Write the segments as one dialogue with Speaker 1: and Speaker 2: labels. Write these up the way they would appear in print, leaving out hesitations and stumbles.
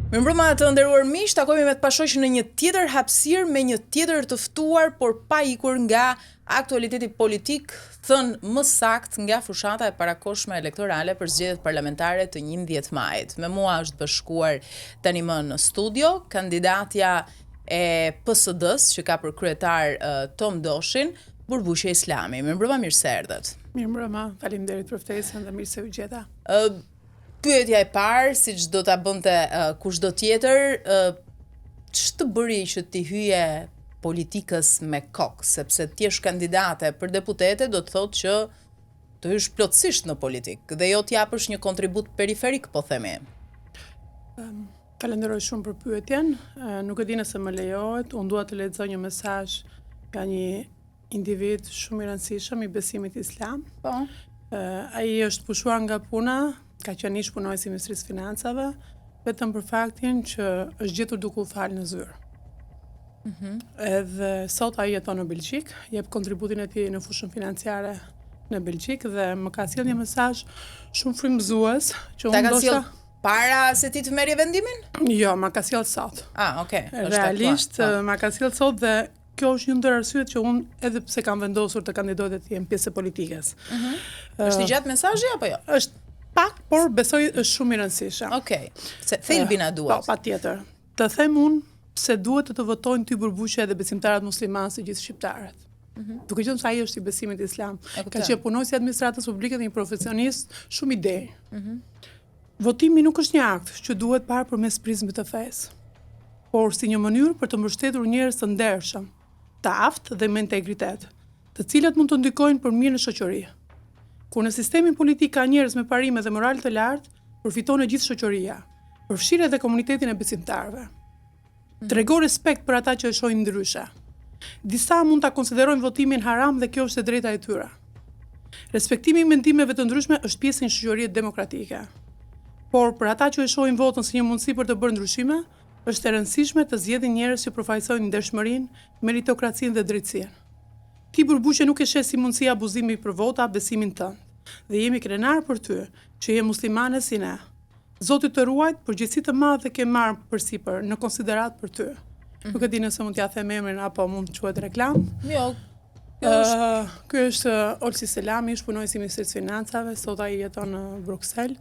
Speaker 1: Mirëmbrëma të nderuar miq, takojmë me të pashoqë në një tjetër hapësirë me një tjetër të ftuar, por pa ikur nga aktualiteti politik, thënë më sakt nga fushata e parakohshme elektorale për zgjedhjet parlamentare të 11 majit. Me mua është bashkuar tani më në studio kandidatja e PSD-s që ka për kryetar Tom Doshin, Burbuqe Islami. Mirëmbrëma, mirë se erdhët.
Speaker 2: Mirëmbrëma, faleminderit për ftesën dhe mirë se u gjeta.
Speaker 1: Pyetja e parë, siç do ta bënte kushdo tjetër, ç'të bëri që ti hyje politikës me kokë, sepse ti je kandidate për deputete, do të thotë që të hysh plotësisht në politikë dhe jo t'japësh një kontribut periferik, po themi.
Speaker 2: Falenderoj shumë për pyetjen. Nuk e di nëse më lejohet, unë dua të lexoj një mesazh nga një individ shumë i rëndësishëm i besimit islam.
Speaker 1: Po.
Speaker 2: Ai është pushuar nga puna, ka qenë ish punojës i Ministrisë Financave, vetëm për faktin që është gjetur duke u falë në zyrë. Edhe sot ai jeton në Belgjik, jep kontributin e tij në fushën financiare në Belgjik dhe më ka sjellë një mesazh shumë frymëzues që unë ndoshta
Speaker 1: para se ti të merrje vendimin?
Speaker 2: Jo, ma ka sjellë sot.
Speaker 1: Okay.
Speaker 2: Realisht ma ka sjellë sot dhe kjo është një ndër arsyet që unë edhe pse kam vendosur të kandidohet të jem pjesë e politikës.
Speaker 1: Është i gjatë mesazhi apo jo?
Speaker 2: Është pak, por besoj është shumë i rëndësishëm.
Speaker 1: Se thelbi na duhet.
Speaker 2: Po, patjetër. Të them unë se duhet të votojnë ty Burbuqe edhe besimtarët muslimanë si gjithë shqiptarët. Duke qenë se ai është i besimit islam, ka qenë punojës i administratës publike dhe një profesionist shumë i derë. Votimi nuk është një akt që duhet parë përmes prizmit të fesë, por si një mënyrë për të mbështetur njerëz të ndershëm, të aftë dhe me integritet, të cilët mund të ndikojnë për mirë në shoqëri. Kur në sistemin politik ka njerëz me parime dhe moral të lartë, përfiton e gjithë shoqëria, përfshirë edhe komunitetin e besimtarëve. Trego respekt për ata që e shohin ndryshe. Disa mund ta konsiderojnë votimin haram dhe kjo është e drejta e tyre. Respektimi i mendimeve të ndryshme është pjesë e një shoqërie demokratike. Por për ata që e shohin votën si një mundësi për të bërë ndryshime, është e rëndësishme të zgjedhin njerëz që përfaqësojnë ndershmërinë, meritokracinë dhe drejtsinë. Ti Burbuqe nuk e sheh si mundësi abuzimi për vota besimin tënd, dhe jemi krenar për ty që je muslimane si ne. Zoti të ruajt, përgjegjësi të madhe ke marrë përsipër në konsiderat për ty. Nuk e di nëse mund t'ja them emrin apo mund të quhet reklam.
Speaker 1: Jo.
Speaker 2: Ky është Olsi Selami, ish punojës i Ministrisë Financave, sot ai jeton në Bruksel.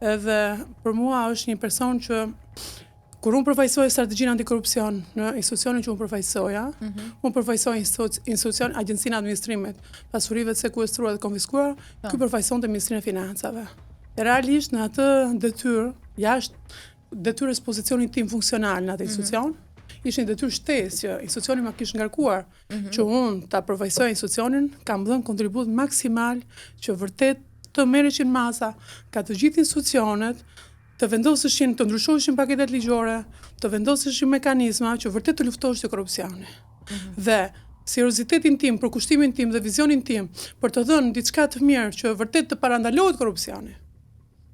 Speaker 2: Edhe për mua është një person që kur unë përfaqësoj strategjinë antikorrupsion në institucionin që unë përfaqësoja, unë përfaqësoj institucion Agjencinë e Administrimit, pasurive të sekuestruara dhe konfiskuara, ky përfaqësonte Ministrinë e Financave. Realisht në atë detyrë, jashtë detyrës pozicionit tim funksional në atë institucion, ishte një detyrë shtesë që institucioni ma kishte ngarkuar që unë ta përfaqësoj institucionin, kam dhënë kontribut maksimal që vërtet të merreshin masa ka të gjithë institucionet, të vendoseshin, të ndryshoheshin paketet ligjore, të vendoseshin mekanizma që vërtet të luftoheshin te korrupsioni. Dhe seriozitetin tim, përkushtimin tim dhe vizionin tim për të dhënë diçka të mirë që vërtet të parandalohet korrupsioni.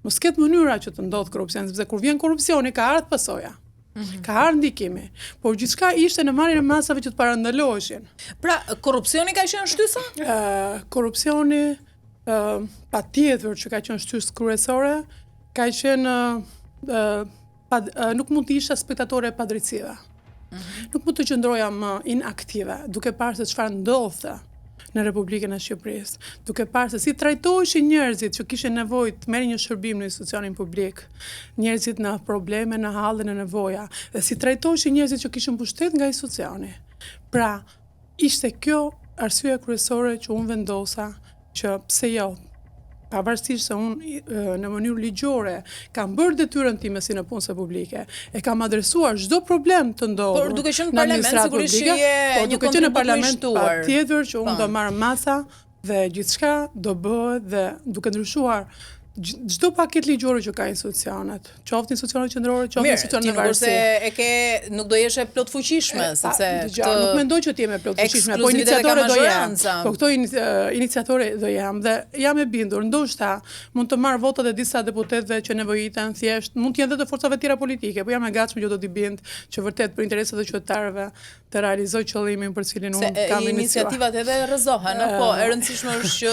Speaker 2: Mos ketë mënyra që të ndodhë korrupsioni, sepse kur vjen korrupsioni ka ardhur pasoja. Ka ardhur ndikimi, por gjithçka ishte në marrjen e masave që të parandaloheshin.
Speaker 1: Pra, korrupsioni ka qenë shtysa?
Speaker 2: Korrupsioni patjetër që ka qenë shtysë kryesore, ka qenë nuk mund të isha spektatore e padrejtësive. Nuk mund të qëndroja më inaktive, duke parë se çfarë ndodhte në Republikën e Shqipërisë, duke parë se si trajtoheshin njerëzit që kishin nevojë të merrin një shërbim në institucionin publik, njerëzit në probleme, në hall dhe në nevoja, dhe si trajtoheshin njerëzit që kishin pushtet nga institucioni. Pra, ishte kjo arsyeja kryesore që unë vendosa që pse jo, pavarësisht se unë në mënyrë ligjore kam bërë detyrën time si në punëse publike, e kam adresuar çdo problem të ndodhur.
Speaker 1: Por duke qenë në parlament sigurisht që je një kontribut i shtuar.
Speaker 2: Patjetër që unë do marr masa dhe gjithçka do bëhet dhe duke ndryshuar çdo paket ligjore që ka institucionet, qoftë institucionet qendrore, qoftë institucionet në varësi.
Speaker 1: Nuk do jesh e plot fuqishme, sepse
Speaker 2: nuk mendoj që ti je plot fuqishme, po iniciatore do jam. Po këto iniciatore do jam dhe jam e bindur, ndoshta mund të marr votat e disa deputetëve që nevojiten thjesht, mund të jenë edhe të forcave tjera politike, po jam e gatshme që do t'i bind që vërtet për interesat e qytetarëve të realizoj qëllimin për cilin unë kam iniciuar.
Speaker 1: Iniciativat edhe rrëzohen, po e rëndësishme është që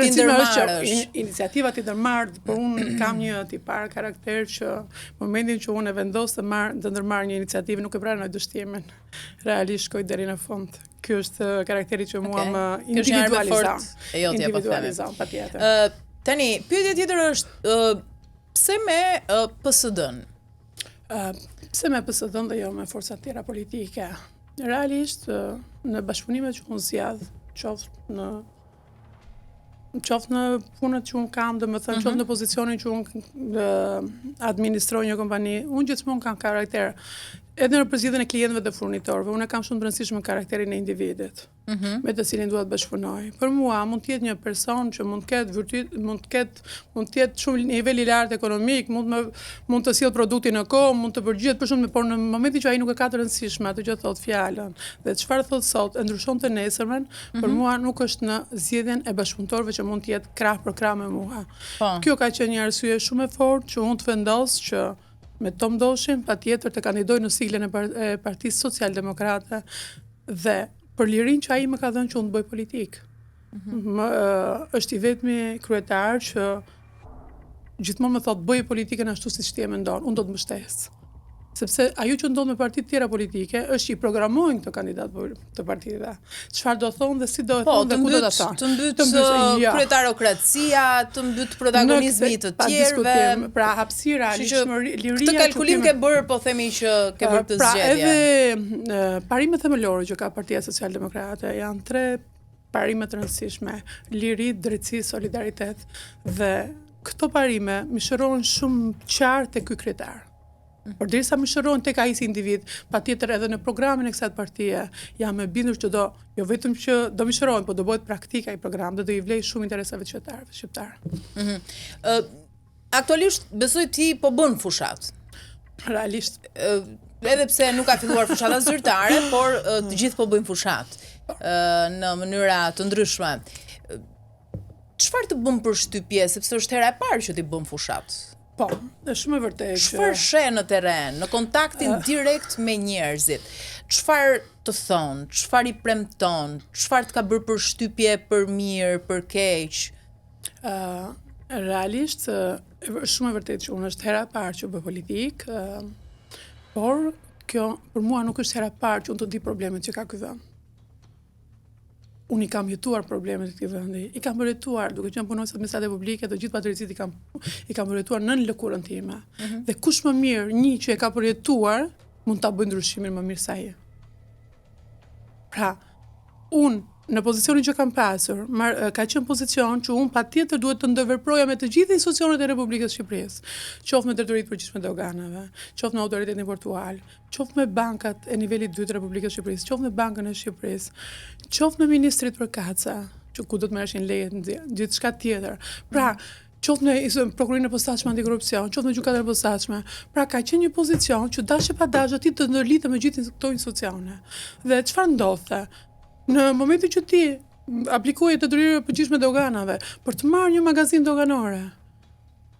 Speaker 1: ti ndërmarrësh.
Speaker 2: Iniciativat i ndërmarr, por unë kam një tipar karakter që momentin që unë e vendos të ndërmarr një iniciativë nuk e pranoj dështimin. Realisht shkoj deri në fund. Ky është karakteri që mua më individualizon, patjetër.
Speaker 1: Tani, pyetja tjetër është pse me PSD-n?
Speaker 2: Pse me PSD-n dhe jo me forcat tjera politike? Realisht, në bashkëpunimet që unë zjadh, qoftë në punët që unë kam, domethënë qoftë në pozicionin që unë administroj një kompani, unë gjithmonë kam karakter. Edhe në përzgjedhjen e klientëve dhe furnitorëve, unë kam shumë të rëndësishme karakterin e individit, me të cilin duhet bashkëpunoj. Për mua mund të jetë një person që mund të jetë shumë nivel i lartë ekonomik, mund të sjellë produktin në kohë, mund të përgjigjet për shumë, por në momentin që ai nuk e ka të rëndësishme atë që thot fjalën dhe çfarë thot sot e ndryshon të nesërmen, për mua nuk është në zgjedhjen e bashkëpunëtorëve që mund të jetë krah për krah me mua. Kjo ka qenë një arsye shumë e fortë që unë të vendos që me Tom Doshin, patjetër të kandidoj në siglën e Partisë Socialdemokrate dhe për lirinë që ai më ka dhënë që unë të bëj politikë. Është i vetmi kryetar që gjithmonë më thotë bëj politikën ashtu siç ti e mendon, unë do të mbështes. Sepse ajo që ndodh me partitë tjera politike është që i programojnë këto kandidatë të partive. Çfarë do thonë dhe si do e thonë dhe ku do ta thonë.
Speaker 1: Të mbyt kryetarokracia, të mbyt protagonizmi të tjerëve.
Speaker 2: Pra hapësira, liria.
Speaker 1: Këtë kalkulim ke bërë, po themi që ke bërë këtë zgjedhje.
Speaker 2: Pra edhe parimet themelore që ka Partia Socialdemokrate janë 3 parime të rëndësishme: liri, drejtësi, solidaritet. Dhe këto parime më shërohen shumë qartë tek ky kryetar. Por derisa më shërohen tek ai si individ, patjetër edhe në programin e kësaj partie jam e bindur që jo vetëm që do më shërohen, por do bëhet praktik ai program dhe do i vlej shumë interesave të shqiptarëve.
Speaker 1: Aktualisht besoj ti po bën fushat.
Speaker 2: Realisht.
Speaker 1: Edhe pse nuk ka filluar fushata zyrtare, por të gjithë po bëjnë fushat në mënyra të ndryshme. Çfarë të bën përshtypje, sepse është hera e parë që ti bën fushat?
Speaker 2: Po, është shumë e vërtetë.
Speaker 1: Çfarë sheh në terren, në kontaktin direkt me njerëzit? Çfarë të thon, çfarë i premton, çfarë të ka bërë përshtypje për mirë, për keq?
Speaker 2: Realisht, është shumë e vërtetë që unë është hera e parë që bëj politik, por kjo për mua nuk është hera e parë që unë të di problemet që ka ky vend. Unë i kam jetuar problemet e këtij vendi. I kam përjetuar duke qenë punonjës administrative publike, të gjithë padrejtësitë i kam përjetuar nën lëkurën time. Dhe kush më mirë një që e ka përjetuar mund ta bëjë ndryshimin më mirë se ai. Pra, unë në pozicionin që kam pasur, ka qenë pozicion që unë patjetër duhet të ndërveproja me të gjithë institucionet e Republikës së Shqipërisë, qoftë me drejtoritë përgjithshme të organeve, qoftë me autoritetin portual, qoftë me bankat e nivelit 2 të Republikës së Shqipërisë, qoftë me Bankën e Shqipërisë, qoftë me ministrit për kaca, që ku do të merreshin leje gjithçka tjetër. Pra, qoftë në prokurorinë e posaçme antikorrupsion, qoftë në gjykatën e posaçme. Pra ka qenë një pozicion që dashje pa dashje ti të ndërlidhe me gjithë këto institucione. Dhe çfarë ndodhte? Në momentin që ti aplikoje të drejtorë e përgjithshme të organave për të marrë një magazinë doganore,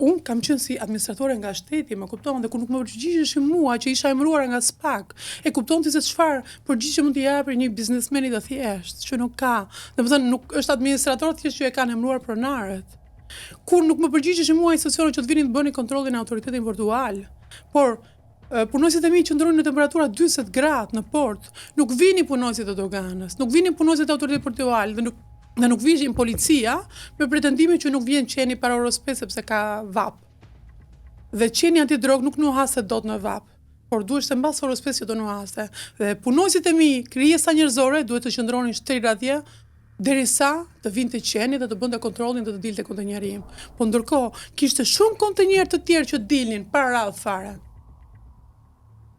Speaker 2: unë kam qenë si administratore nga shteti, më kupton, dhe kur nuk më përgjigjeshim mua që isha emëruar nga SPAK, e kupton ti se çfarë përgjigje mund t'i japë një biznesmeni të thjeshtë, që nuk ka, domethënë nuk është administrator thjesht që e kanë emëruar pronarët. Kur nuk më përgjigjeshin mua institucionet që të vinin të bënin kontrollin e autoritetin portual, por punojësit e mi që ndrojnë në temperatura 40 gradë në port, nuk vini punojësit e organës, nuk vini punojësit e autoritetit portual dhe nuk vishin policia me pretendimin që nuk vjen qeni para orës 5 sepse ka vap. Dhe qeni antidrog nuk nuhaset dot në vap, por duhet se mbas orës 5 që do nuhaste. Dhe punojësit e mi, krijesa njerëzore, duhet të qëndronin shtrirë atje derisa të vinte qeni dhe të bënte kontrollin dhe të dilte kontenjerim. Po ndërkohë kishte shumë kontenjer të tjerë që dilnin para radhë fare.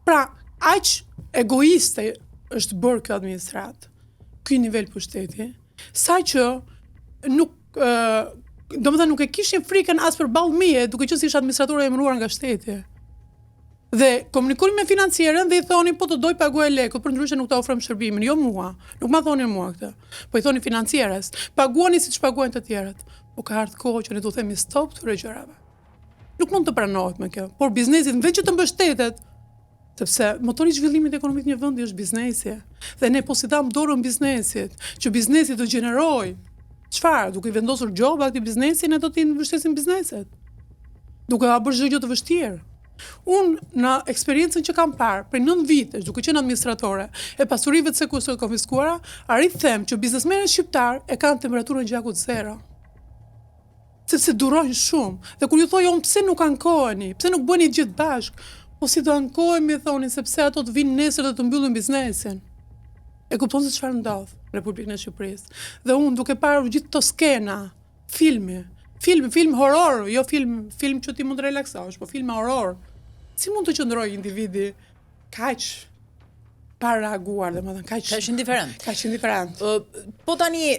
Speaker 2: Pra, aq egoiste është bërë kjo administratë, ky nivel pushteti, sa që domethënë nuk e kishin frikën as për ballë meje, duke qenë si ishte administratore e emëruar nga shteti. Dhe komunikonin me financierën dhe i thonin po të doj paguaj lekët, për ndryshe nuk ta ofrojmë shërbimin, jo mua. Nuk ma thonin mua këtë. Po i thonin financierës, paguani siç paguajnë të tjerët. Po ka ardhur kohë që ne do themi stop këtyre gjërave. Nuk mund të pranohet me kjo, por biznesi veç që të mbështetet, sepse motori i zhvillimit ekonomik një vendi është biznesi. Dhe ne po si dam dorën biznesit, që biznesi të gjenerojë Çfarë? Duke i vendosur gjoba këtij biznesi, ne do t'i mbështesim bizneset. Duke ha bërë çdo gjë të vështirë. Unë në eksperiencën që kam parë për 9 vitesh, duke qenë administratore e pasurive të sekuestruara të konfiskuara, arrit them që biznesmenët shqiptar e kanë temperaturën gjakut zero. Sepse durojnë shumë. Dhe kur ju thoj pse nuk ankoheni, pse nuk bëni gjithë bashkë, po si do ankohemi, thonin, sepse ato të vinë nesër dhe të mbyllin biznesin. E kupton se çfarë ndodh në Republikën e Shqipërisë. Dhe unë duke parë gjithë këto skena, film horror, jo film që ti mund të relaksohesh, po film horror. Si mund të qëndrojë individi kaq pa reaguar, domethënë kaq indiferent.
Speaker 1: Po tani,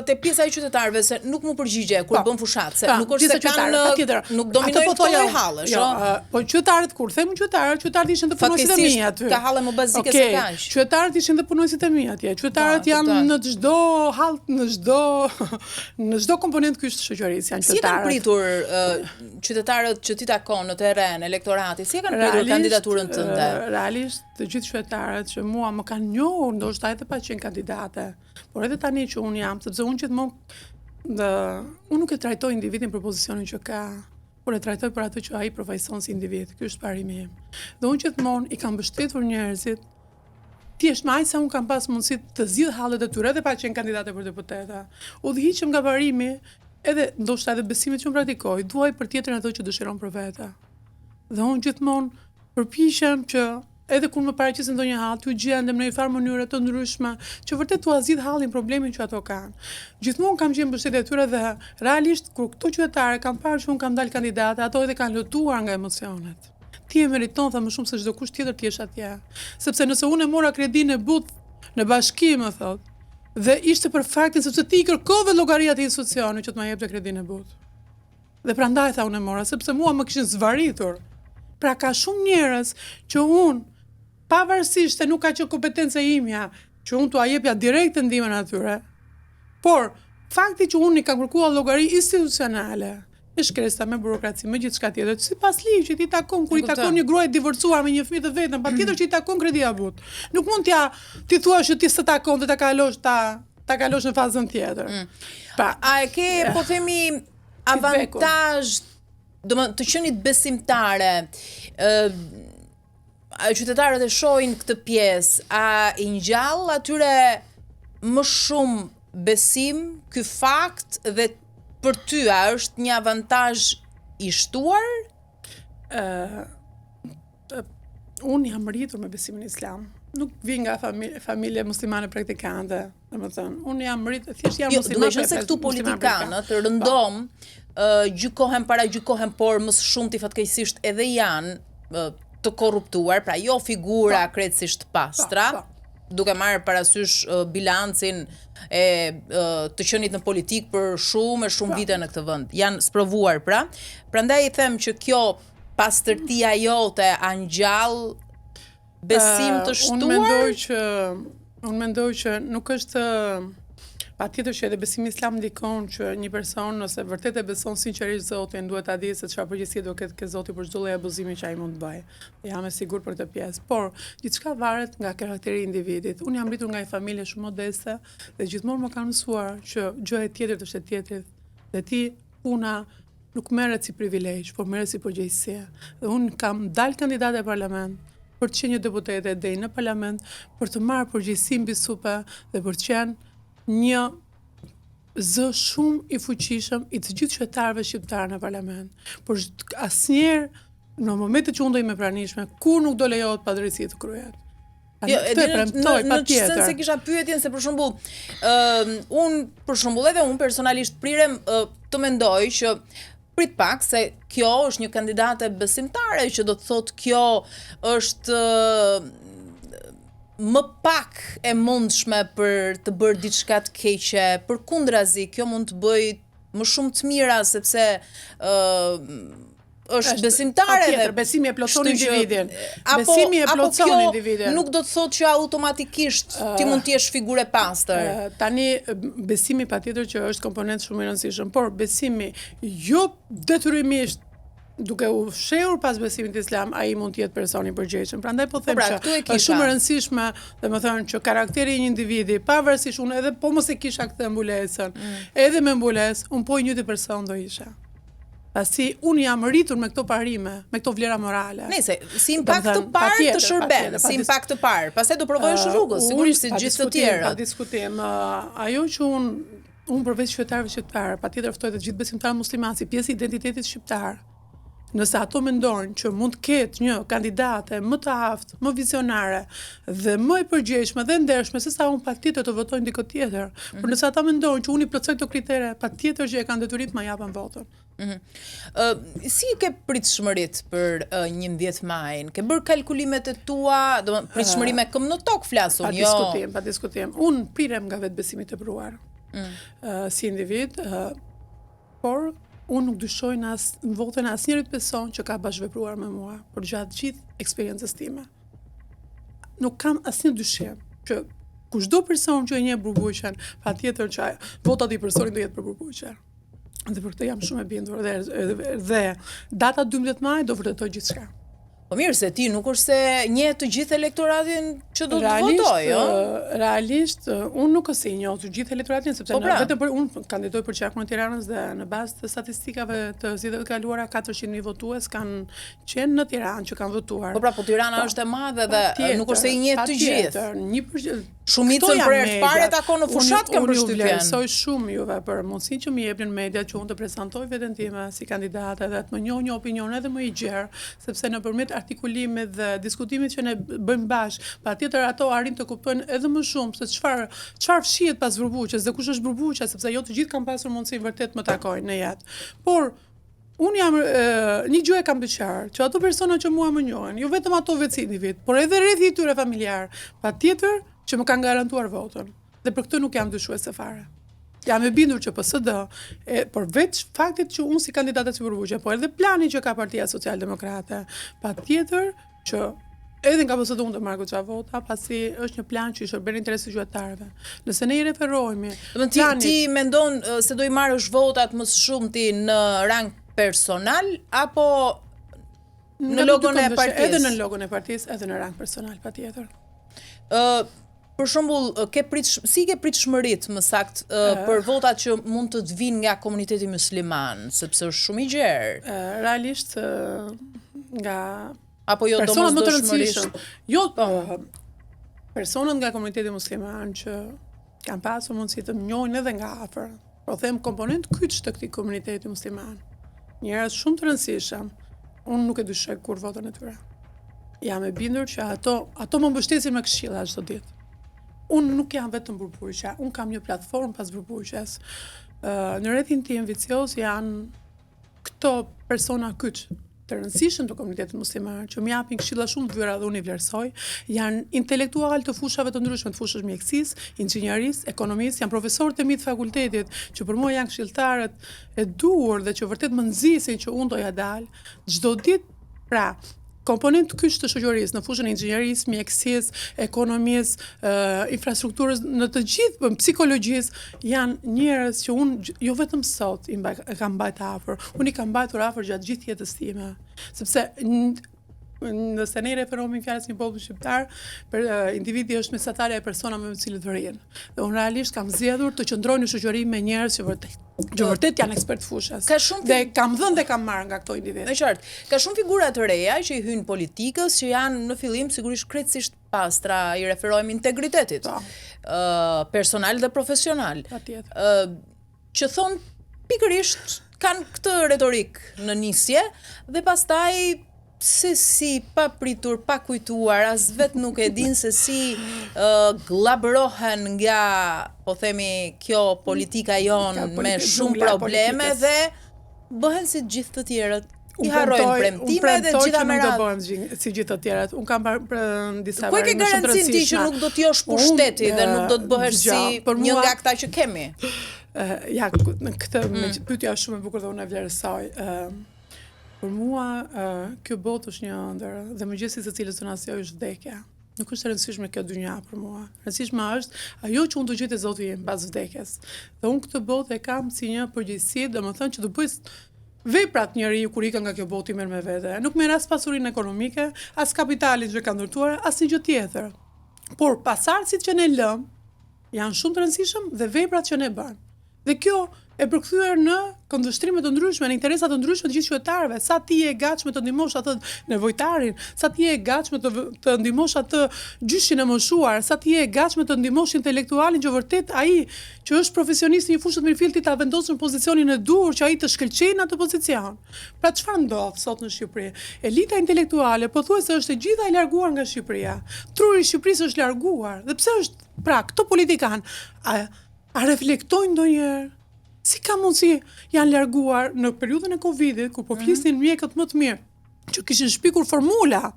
Speaker 1: te pjesa e qytetarëve se nuk mu përgjigje kur bën fushat, se nuk është se kanë nuk dominojnë këto lloj hallesh,
Speaker 2: po qytetarët kur them qytetarët ishin të punonësit e mi aty.
Speaker 1: Ka halle më bazike se kaq.
Speaker 2: Qytetarët ishin të punonësit e mi atje. Qytetarët janë në çdo hall, në çdo komponent ky të shoqërisë janë qytetarët.
Speaker 1: Si kanë pritur qytetarët që ti takon në terren elektorati, si kanë pritur kandidaturën tënde?
Speaker 2: Realisht të gjithë qytetarët që mua më kanë njohur, ndoshta edhe pa qenë kandidate, por edhe tani që unë jam, sepse unë unë nuk e trajtoj individin për pozicionin që ka, por e trajtoj për atë që ai përfaqëson si individ. Ky është parimi im. Dhe unë gjithmonë i kam mbështetur njerëzit, thjesht me aq sa unë kam pas mundësi të zgjidh hallet e tyre edhe pa qenë kandidate për deputeta. Udhëhiqem nga parimi, edhe ndoshta edhe besimit që unë praktikoj, duaj për tjetrin ato që dëshiron për vete. Dhe unë gjithmonë përpiqem që edhe kur më paraqesin ndonjë hall, t'u gjendem në një farë mënyre të ndryshme, që vërtet t'u zgjidh hallin problemin që ato kanë. Gjithmonë kam qenë mbështetje e tyre dhe realisht kur këto qytetarë kanë parë që unë kam dalë kandidate, ato edhe kanë lutuar nga emocionet. Ti e meriton tha më shumë se çdo kusht tjetër ti jesh atje. Sepse nëse unë e mora kredinë e but në bashki, më thot, dhe ishte për faktin sepse ti i kërkove llogari atij institucioni që të më jepte kredinë e but. Dhe prandaj tha unë e mora, sepse mua më kishin zvaritur. Pra ka shumë njerëz që unë pavarësisht se nuk ka qenë kompetenca imja, që unë t'ua jepja direkt ndihmën atyre. Por fakti që unë i kam kërkuar llogari institucionale, me shkresa, me burokraci, me gjithçka tjetër, sipas ligjit i takon kur i takon një gruaj divorcuar me një fëmijë të vetëm, patjetër që i takon kredi abut. Nuk mund ti thuash që ti s'të takon dhe ta kalosh në fazën tjetër.
Speaker 1: A e ke, po themi, avantazh të qenit besimtare, qytetarët e shohin këtë pjesë, a i ngjall atyre më shumë besim ky fakt dhe për ty a është një avantazh i shtuar?
Speaker 2: Unë jam rritur me besimin islam. Nuk vi nga familje muslimane praktikante, domethënë, unë jam rritur, thjesht jam muslimane.
Speaker 1: Duke qenë se këtu politikanët rëndom gjykohen, por më së shumti fatkeqësisht edhe janë të korruptuar, pra jo figura krejtësisht pastra, duke marrë parasysh bilancin e të qenit në politik për shumë vite në këtë vend. Janë sprovuar pra. Prandaj i them që kjo pastërtia jote a ngjall besim të shtuar?
Speaker 2: Unë mendoj që nuk është patjetër që edhe besimi islam ndikon që një person nëse vërtet e beson sinqerisht Zotin, duhet ta di se çfarë përgjegjësie do ketë ke Zoti për çdo lloj abuzimi që ai mund të bëjë. Jam e sigurt për këtë pjesë, por gjithçka varet nga karakteri i individit. Unë jam rritur nga një familje shumë modeste dhe gjithmonë më kanë mësuar që gjëja tjetër të shtetit dhe ti puna nuk merret si privilegj, por merret si përgjegjësi. Dhe unë kam dalë kandidate në parlament për të qenë një deputete deri në parlament për të marrë përgjegjësi mbi supe dhe për të qenë një zë shumë i fuqishëm i të gjithë qytetarëve shqiptarë në parlament. Por asnjëherë në momentet që unë do i me pranishme, kur nuk do lejohet padrejësi të kryhet.
Speaker 1: Jo, në çështë se kisha pyetjen se për shembull, edhe unë personalisht prirem të mendoj që prit pak se kjo është një kandidate besimtare që do të thotë kjo është më pak e mundshme për të bërë diçka të keqe, përkundrazi, kjo mund të bëjë më shumë të mira sepse është besimtare dhe
Speaker 2: besimi e plotson individin. Besimi e plotson individin.
Speaker 1: Nuk do të thotë që automatikisht ti mund të jesh figurë e pastër.
Speaker 2: Tani besimi patjetër që është komponent shumë i rëndësishëm, por besimi jo detyrimisht duke u fshehur pas besimit islam, ai mund të jetë person i përgjegjshëm. Prandaj po them që
Speaker 1: është
Speaker 2: shumë e rëndësishme, domethënë që karakteri i një individi, pavarësisht unë edhe po mos e kisha këtë mbulesën, edhe me mbulesë, unë po i njëjti person do isha. Pasi unë jam rritur me këto parime, me këto vlera morale.
Speaker 1: Nëse si impakt të parë të shërben, si impakt të parë, pastaj do provojësh rrugës, sigurisht si gjithë të tjerët.
Speaker 2: Pa diskutim, ajo që unë përveç qytetarëve shqiptar, patjetër ftoj të gjithë besimtarët muslimanë si pjesë e identitetit shqiptar. Nëse ato mendojnë që mund të ketë një kandidate më të aftë, më vizionare dhe më e përgjegjshme dhe ndershme se sa unë patjetër të votojnë dikë tjetër. Por nëse ata mendojnë që unë i plotësoj këto kritere, patjetër që e kanë detyrim të ma japën votën.
Speaker 1: Si ke pritshmërit për 11 majin? Ke bërë kalkulimet e tua, pritshmëri me këmbë në tokë flasun, jo?
Speaker 2: Pa diskutim. Unë prirem nga vetë besimi i tepruar. Si individ, por unë nuk dyshoj në votën e asnjërit person që ka bashkëvepruar me mua për gjatë gjithë eksperiencës time. Nuk kam asnjë dyshim që kushdo person që e njeh Burbuqen, patjetër që votat i personit do jetë për Burbuqen. Dhe për këtë jam shumë e bindur dhe data 12 maj do vërtetoj gjithçka.
Speaker 1: Po mirë, se ti nuk është se njeh të gjithë elektoratin që do të votoj, jo?
Speaker 2: Realisht, unë nuk është se i njoh të gjithë elektoratin, sepse vetëm unë kandidoj për qarkun e Tiranës dhe në bazë të statistikave të zgjedhjeve të kaluara 400.000 votues kanë qenë në Tiranë që kanë votuar.
Speaker 1: Po pra, po Tirana është e madhe dhe nuk është se i njeh të gjithë. Shumicën për herë të parë takon në fushat kanë përshtypjen.
Speaker 2: Unë vlerësoj shumë juve për mundësinë që më jepnin media që unë të prezantoj veten time si kandidate dhe të më njoh një opinion edhe më i gjerë, sepse nëpërmjet artikulimit dhe diskutimit që ne bëjmë bashkë, patjetër ato arrin të kuptojnë edhe më shumë se çfarë fshihet pas Burbuqes dhe kush është Burbuqja, sepse jo të gjithë kanë pasur mundësinë vërtet më takojnë në jetë. Por unë jam një gjë e kam të qartë, që ato persona që mua më njohin, jo vetëm ato vetë si individ, por edhe rrethi i tyre familjar, patjetër që më kanë garantuar votën. Dhe për këtë nuk jam dyshuese fare. Jam e bindur që PSD, përveç faktit që unë si kandidate si Burbuqe, po edhe plani që ka Partia Socialdemokrate, patjetër që edhe nga PSD unë të marrë goxha vota, pasi është një plan që i shërben interesit qytetarëve. Nëse ne i referohemi,
Speaker 1: ti mendon se do i marrësh votat më shumë ti në rang personal apo në logon e partisë?
Speaker 2: Edhe në logon e partisë, edhe në rang personal, patjetër.
Speaker 1: Për shembull, si ke pritshmërit më sakt për votat që mund të vinë nga komuniteti musliman, sepse është shumë i gjerë?
Speaker 2: Realisht nga
Speaker 1: apo jo domosdoshmërisht.
Speaker 2: Jo, personat nga komuniteti musliman që kanë pasur mundësi të më njohin edhe nga afër. Po them komponent kyç të këtij komuniteti musliman. Njerëz shumë të rëndësishëm. Unë nuk e dyshoj kur votën e tyre. Jam e bindur që ato më mbështesin me këshilla çdo ditë. Unë nuk jam vetëm Burbuqja, unë kam një platformë pas Burbuqes. Në rrethin tim vicioz janë këto persona kyç të rëndësishëm të komunitetit musliman, që më japin këshilla shumë të vëra dhe unë i vlerësoj, janë intelektual të fushave të ndryshme, të fushës mjekësisë, inxhinierisë, ekonomisë, janë profesorët e mi të fakultetit, që për mua janë këshilltarët e duhur dhe që vërtet më nxisin që unë doja dal çdo ditë. Pra, komponent kyç të shoqërisë në fushën e inxhinierisë, mjekësisë, ekonomisë, infrastrukturës, në të gjithë psikologjisë janë njerëz që unë jo vetëm sot e kam mbajtur afër, unë i kam mbajtur afër gjatë gjithë jetës time, sepse nëse ne referohemi fjalës një popull shqiptar, individi është mesatare e personave me të cilët rrin. Dhe unë realisht kam zgjedhur të qëndroj në shoqëri me njerëz që vërtet janë ekspert fushës. Dhe kam dhënë dhe kam marrë nga këto individ.
Speaker 1: Në qartë, ka shumë figura të reja që i hyjnë politikës, që janë në fillim sigurisht krejtësisht pastra, i referohemi integritetit, personal dhe profesional. Që thonë pikërisht kanë këtë retorik në nisje dhe pastaj se si pa pritur, pa kujtuar, as vetë nuk e din se si glabrohen nga, po themi, kjo politika jonë me shumë probleme dhe bëhen si gjithë të tjerët. I harrojnë premtime dhe gjitha me radhë.
Speaker 2: Unë bëhen si gjithë të tjerët. Unë kam parë disa
Speaker 1: ku e ke garancin ti që nuk do t'josh pushteti dhe nuk do të bëhesh si një nga këta që kemi?
Speaker 2: Ja, këtë pyetja është shumë e bukur dhe unë e vlerësoj. Për mua, kjo botë është një ëndër dhe mëngjesi së cilës do na sjellë është vdekja. Nuk është e rëndësishme kjo dynja për mua. Rëndësishme është ajo që unë do gjetë Zoti im pas vdekjes. Dhe unë këtë botë e kam si një përgjegjësi, domethënë që do bëj veprat njeriu kur ikën nga kjo botë i merr me vete. Nuk merr as pasurinë ekonomike, as kapitalin që ka ndërtuar, as një gjë tjetër. Por pasardhësit që ne lëm janë shumë të rëndësishëm dhe veprat që ne bën. Dhe kjo e përkthyer në këndvështrime të ndryshme, në interesa të ndryshme të gjithë qytetarëve. Sa ti je e gatshme të ndihmosh atë nevojtarin, sa ti je e gatshme të ndihmosh atë gjyshin e moshuar, sa ti je e gatshme të ndihmosh intelektualin që vërtet ai që është profesionist në një fushë të mirëfillti ta vendosë në pozicionin e duhur që ai të shkëlqejë në atë pozicion. Pra çfarë ndodh sot në Shqipëri? Elita intelektuale pothuajse është e gjitha e larguar nga Shqipëria. Truri i Shqipërisë është larguar. Dhe pse është, pra, këto politikan a reflektojnë ndonjëherë? Si ka mundësi janë larguar në periudhën e Covidit, kur po flisnin mjekët më të mirë, që kishin shpikur formula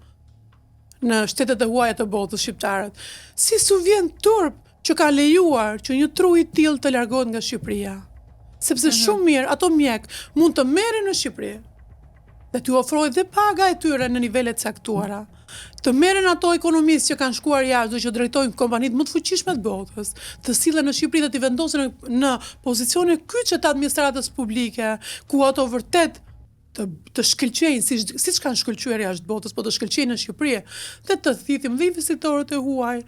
Speaker 2: në shtetet e huaja të botës shqiptarët. Si su vjen turp që ka lejuar që një tru i tillë të largohet nga Shqipëria? Sepse shumë mirë ato mjek mund të merren në Shqipëri dhe t'u ofrohet dhe paga e tyre në nivele të caktuara. Të merren ato ekonomistë që kanë shkuar jashtë dhe që drejtojnë kompanitë më të fuqishme të botës, të sillen në Shqipëri dhe t'i vendosin në pozicione kyçe të administratës publike, ku ato vërtet të shkëlqejnë, siç kanë shkëlqyer jashtë botës, po të shkëlqejnë në Shqipëri, dhe të thithim dhe investitorët e huaj,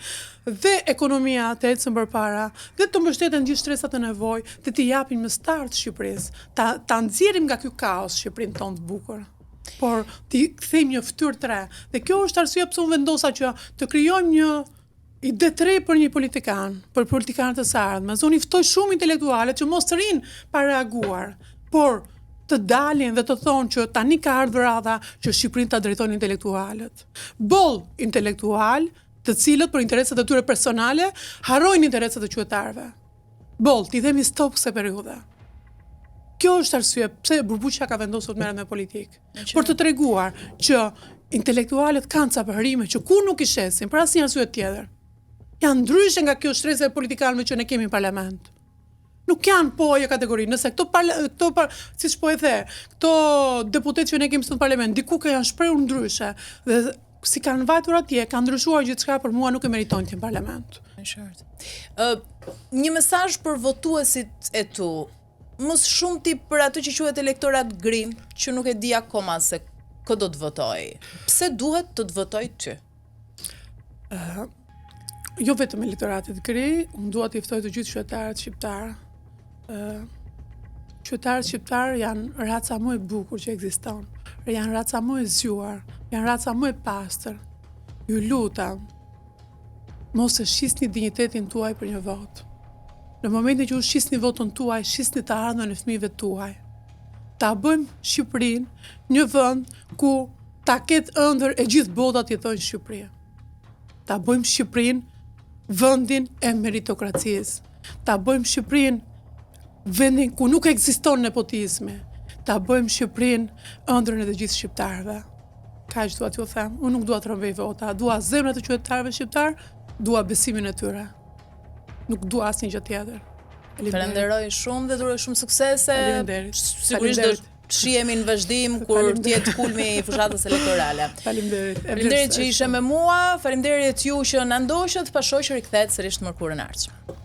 Speaker 2: dhe ekonomia të ecën përpara, dhe të mbështeten gjithë shtresat e nevojë, dhe t'i japin më start Shqipërisë, ta nxjerrim nga ky kaos Shqipërinë tonë të bukur. Por t'i kthejmë një fytyrë të re. Dhe kjo është arsyeja pse unë vendosa që të krijojmë një ide të re për një politikan, për politikanët e së ardhmes. Unë i ftoj shumë intelektuale që mos të rinë pa reaguar, por të dalin dhe të thonë që tani ka ardhur radha që Shqipërinë ta drejtojnë intelektualët. Boll intelektual, të cilët për interesat e tyre personale harrojnë interesat e qytetarëve. Boll, t'i themi stop kësaj periudhe. Kjo është arsye pse Burbuqa ka vendosur të merret me politikë. Për të treguar që intelektualët kanë ca përrime që kur nuk i shesin për asnjë arsye tjetër. Janë ndryshe nga kjo shtresa e politikanëve që ne kemi në parlament. Nuk janë po ajo kategori, nëse siç po e the, këto deputetë që ne kemi në parlament, diku që janë shprehur ndryshe dhe si kanë vajtur atje, kanë ndryshuar gjithçka, për mua nuk e meritojnë të në parlament.
Speaker 1: Një mesazh për votuesit e tu. Mos shumë ti për atë që quhet elektorat grim, që nuk e di akoma se kë do të votoj. Pse duhet të votoj ty?
Speaker 2: Jo vetëm elektoratit gri, unë dua t'i ftoj të gjithë qytetarët shqiptar. Qytetarët shqiptar janë raca më e bukur që ekziston. Janë raca më e zgjuar, janë raca më e pastër. Ju lutem, mos e shisni dinjitetin tuaj për një votë. Në momentin që u shisni votën tuaj, shisni të ardhmen e fëmijëve tuaj. Ta bëjmë Shqipërinë një vend ku ta ketë ëndër e gjithë bota të jetojnë në Shqipëri. Ta bëjmë Shqipërinë vendin e meritokracisë. Ta bëjmë Shqipërinë vendin ku nuk ekziston nepotizmi. Ta bëjmë Shqipërinë ëndrrën e të gjithë shqiptarëve. Kaq dua t'ju them, unë nuk dua të rrëmbej vota, dua zemrat e qytetarëve shqiptar, dua besimin e tyre. Nuk dua asnjë gjë tjetër.
Speaker 1: Falenderoj shumë dhe duroj shumë suksese. Sigurisht do shihemi në vazhdim kur të jetë kulmi i fushatës elektorale. Faleminderit që ishe me mua, faleminderit ju që na ndoqët, pa shoqëri kthehet sërish në mërkurën e ardhshme.